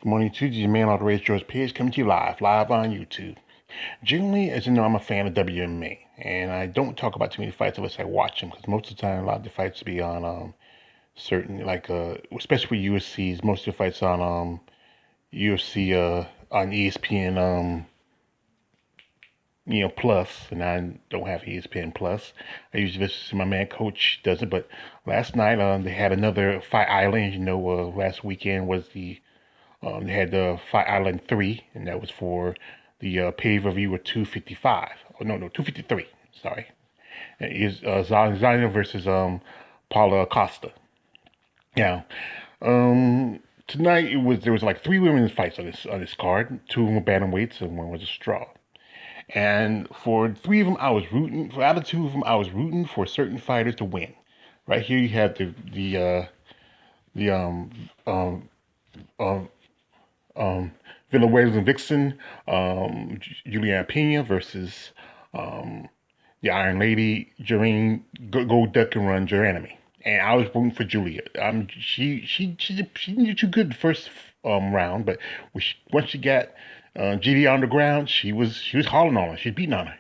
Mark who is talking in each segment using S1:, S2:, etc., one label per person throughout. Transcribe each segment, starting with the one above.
S1: Good morning to you, man. All the Race George page coming to you live on YouTube. Generally, as you know, I'm a fan of WMA, and I don't talk about too many fights unless I watch them, because most of the time, a lot of the fights be on certain, especially for UFCs, most of the fights on UFC on ESPN Plus, and I don't have ESPN Plus. I usually listen to my man Coach does it, but last night they had another Fight Island. Last weekend was they had the Fight Island 3, and that was for the pay-per-view of 255. Oh, no, 253. Sorry. It is Zania versus Paula Acosta. Now, tonight there was like three women's fights on this card. Two of them were bantamweights, and one was a straw. And for three of them, I was rooting. For out of two of them, I was rooting for certain fighters to win. Right here, you have the um, um, Villanueva and Vixen, Juliana Pena versus um, the Iron Lady, Irene, Go Duck and Run Geronimi. And I was rooting for Julia. She didn't do too good the first round, but once she got GD on the ground, she was hauling on her. She was beating on her.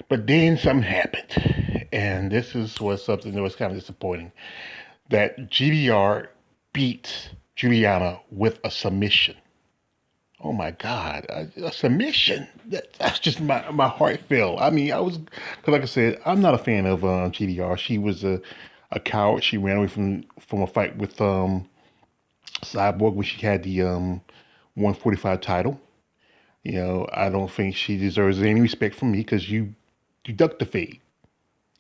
S1: But then something happened, and was something that was kind of disappointing. That GDR beat Juliana with a submission. Oh my God, a submission. That's just my heart fell. I mean, because like I said, I'm not a fan of GDR. She was a coward. She ran away from a fight with Cyborg when she had the 145 title. I don't think she deserves any respect from me because you ducked the fade.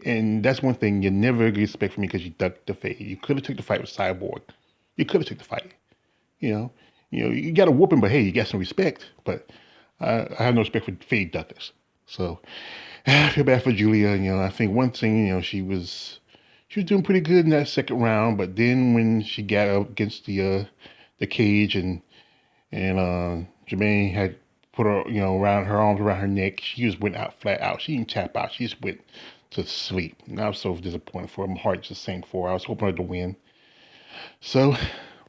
S1: And that's one thing you never get respect from me because you ducked the fade. You could have took the fight with Cyborg. You could have took the fight. You know, you got a whooping, but hey, you got some respect. But I have no respect for fade duckers. So I feel bad for Julia. I think one thing, she was doing pretty good in that second round, but then when she got up against the cage and Jermaine had put her, around her arms around her neck, she just went out flat out. She didn't tap out. She just went to sleep. And I was so disappointed for her. My heart just sank for her. I was hoping her to win. So,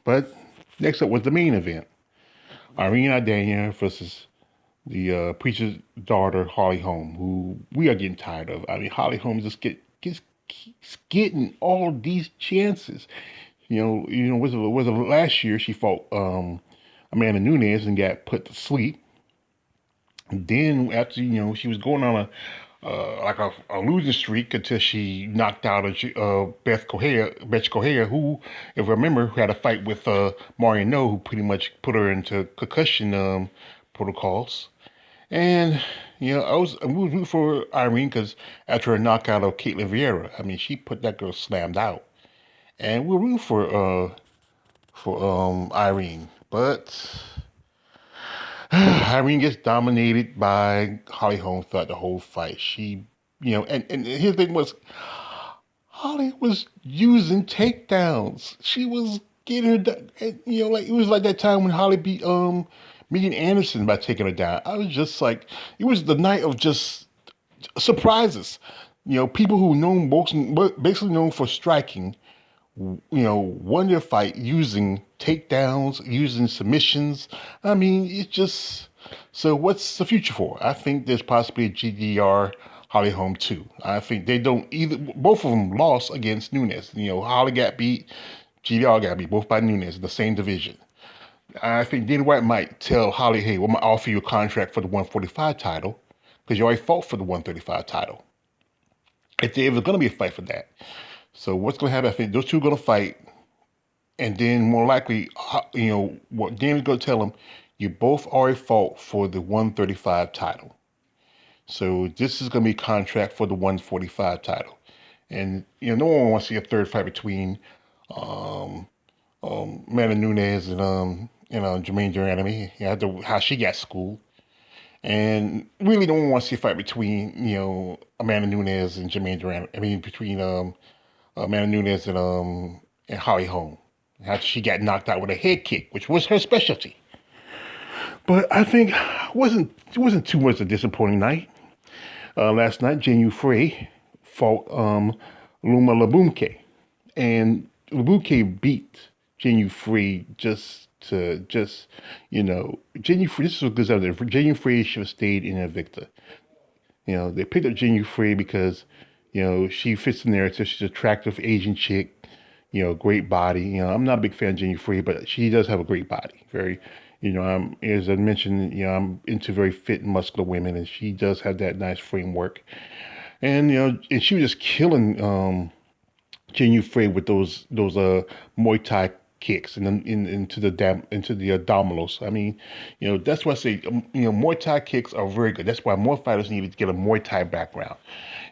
S1: but next up was the main event. Irina Daniel versus the preacher's daughter, Holly Holm, who we are getting tired of. I mean, Holly Holm keeps getting all these chances. Was it last year she fought Amanda Nunes and got put to sleep. And then after she was going on a losing streak until she knocked out Beth Correa, who, if I remember, had a fight with Mariano, who pretty much put her into concussion protocols. And we was rooting for Irene because after her knockout of Caitlin Vieira, I mean, she put that girl slammed out, and we are rooting for Irene, but Irene gets dominated by Holly Holm throughout the whole fight. And his thing was, Holly was using takedowns. She was getting her down. Like it was like that time when Holly beat Megan Anderson by taking her down. I was just like, it was the night of just surprises. People who known boxing, basically known for striking, won their fight using takedowns, using submissions. I mean, it's just, so what's the future for? I think there's possibly a GDR Holly Holm too. I think they don't either, both of them lost against Nunes. Holly got beat, GDR got beat, both by Nunes in the same division. I think Dana White might tell Holly, hey, we're going to offer you a contract for the 145 title because you already fought for the 135 title. If there was going to be a fight for that. So what's going to happen? I think those two are going to fight, and then more likely, what Dana's going to tell them, you both already fought for the 135 title. So this is going to be a contract for the 145 title. And, no one wants to see a third fight between Amanda Nunes and Jermaine Duranami. How she got schooled. And really don't want to see a fight between, Amanda Nunes and Jermaine Duran. I mean, between Amanda Nunes and Holly Holm. How she got knocked out with a head kick, which was her specialty. But I think it wasn't too much a disappointing night. Last night, Genu fought Luma Labumke. And Labumke beat Genu just to just, Genu Free. This is what goes out there. Genu Free should have stayed in Invicta. They picked up Genu Free because, she fits the narrative. She's an attractive Asian chick, great body. I'm not a big fan of Genu Free, but she does have a great body. Very, as I mentioned, I'm into very fit and muscular women, and she does have that nice framework. And and she was just killing Genu Free with those Muay Thai kicks and then into the abdominals. I mean, that's why I say Muay Thai kicks are very good. That's why more fighters need to get a Muay Thai background.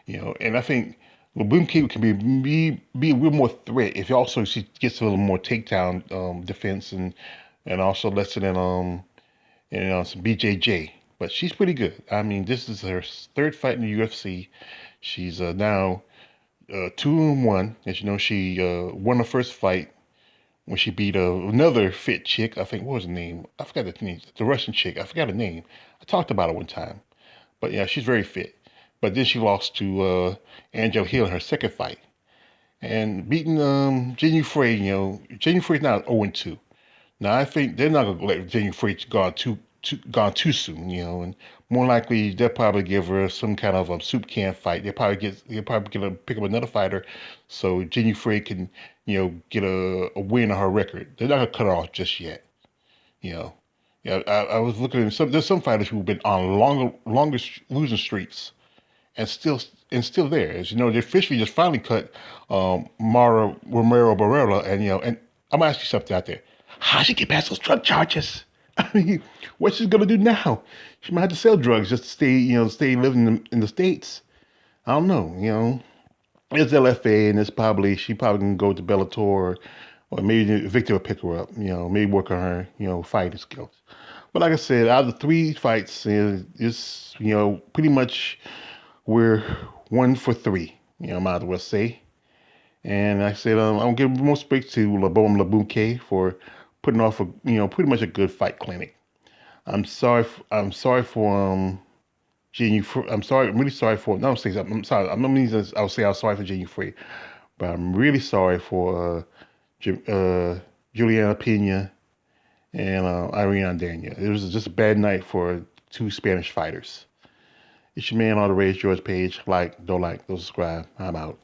S1: And I think the boom kick can be a little more threat if also she gets a little more takedown defense and also lesser than some BJJ. But she's pretty good. I mean, this is her third fight in the UFC. She's now 2-1. As you know, she won her first fight when she beat another fit chick. I think, what was her name? I forgot the name. The Russian chick. I forgot her name. I talked about her one time. But yeah, she's very fit. But then she lost to Angel Hill in her second fight. And beating Genu Frey, Genu Frey's now 0-2. Now I think they're not gonna let Genu Frey gone too soon, and more likely they'll probably give her some kind of a soup can fight. They'll probably pick up another fighter, so Genu Frey can get a win on her record. They're not gonna cut her off just yet, you know. Yeah, I was looking at there's some fighters who've been on longest losing streaks and still there. As you know, they officially just finally cut Mara Romero Barrera, and I'm gonna ask you something out there. How'd she get past those drug charges? I mean, what's she gonna do now? She might have to sell drugs just to stay living in the States. I don't know. It's LFA, and she probably can go to Bellator, or maybe Victor will pick her up. Maybe work on her, fighting skills. But like I said, out of the three fights, it's pretty much we're 1 for 3. Might as well say. And like I said, I'm giving most respect to Labom Labuke for putting off pretty much a good fight clinic. I'm sorry for Genu. I'm sorry. I'm really sorry for. No, I'm sorry. I'm not meaning I'll say I'm sorry for Genu Free, but I'm really sorry for Juliana Pena and Irene Daniel. It was just a bad night for two Spanish fighters. It's your man on the Raise George page. Don't subscribe. I'm out.